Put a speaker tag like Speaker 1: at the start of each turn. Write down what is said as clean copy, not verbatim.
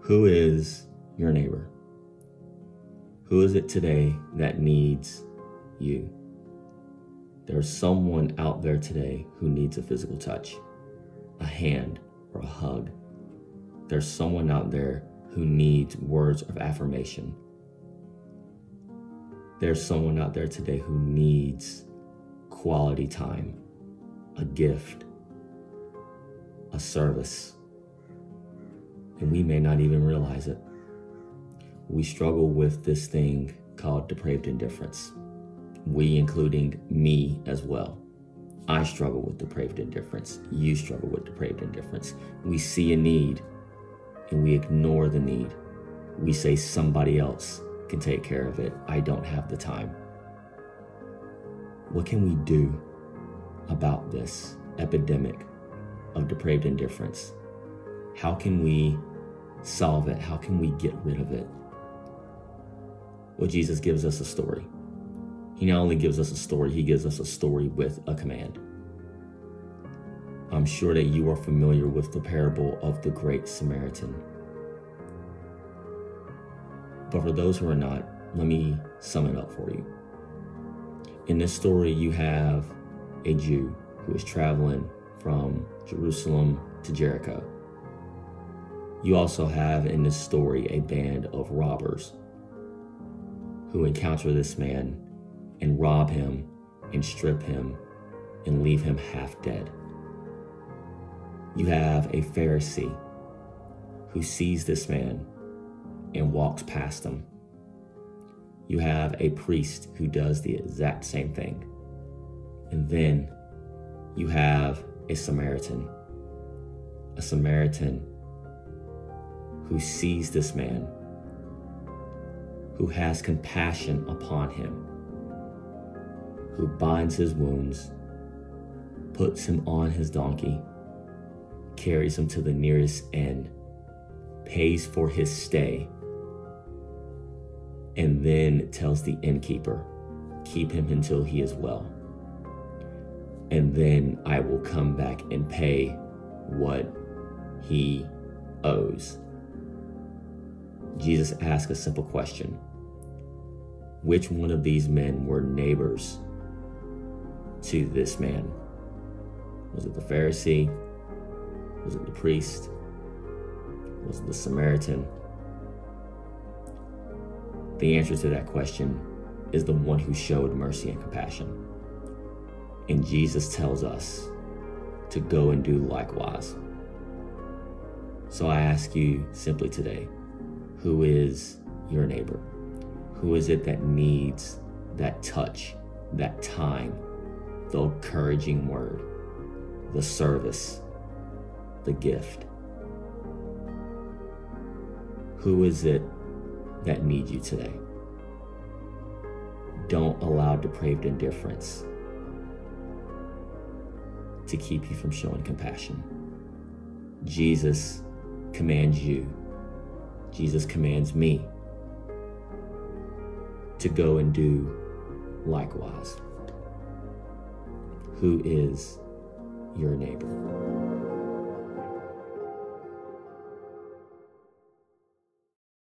Speaker 1: Who is your neighbor? Who is it today that needs you? There's someone out there today who needs a physical touch, a hand or a hug. There's someone out there who needs words of affirmation. There's someone out there today who needs quality time, a gift, a service, and we may not even realize it. We struggle with this thing called depraved indifference. We, including me as well. I struggle with depraved indifference. You struggle with depraved indifference. We see a need and we ignore the need. We say somebody else can take care of it. I don't have the time. What can we do about this epidemic of depraved indifference? How can we solve it? How can we get rid of it? Well, Jesus gives us a story. He not only gives us a story, he gives us a story with a command. I'm sure that you are familiar with the parable of the Great Samaritan. But for those who are not, let me sum it up for you. In this story, you have a Jew who is traveling from Jerusalem to Jericho. You also have in this story a band of robbers who encounter this man and rob him and strip him and leave him half dead. You have a Pharisee who sees this man and walks past him. You have a priest who does the exact same thing. And then you have a Samaritan who sees this man, who has compassion upon him, who binds his wounds, puts him on his donkey, carries him to the nearest inn, pays for his stay, and then tells the innkeeper, keep him until he is well. And then I will come back and pay what he owes. Jesus asked a simple question. Which one of these men were neighbors to this man? Was it the Pharisee? Was it the priest? Was it the Samaritan? The answer to that question is the one who showed mercy and compassion. And Jesus tells us to go and do likewise. So I ask you simply today, who is your neighbor? Who is it that needs that touch, that time, the encouraging word, the service, the gift? Who is it that needs you today? Don't allow depraved indifference to keep you from showing compassion. Jesus commands you, Jesus commands me to go and do likewise. Who is your neighbor?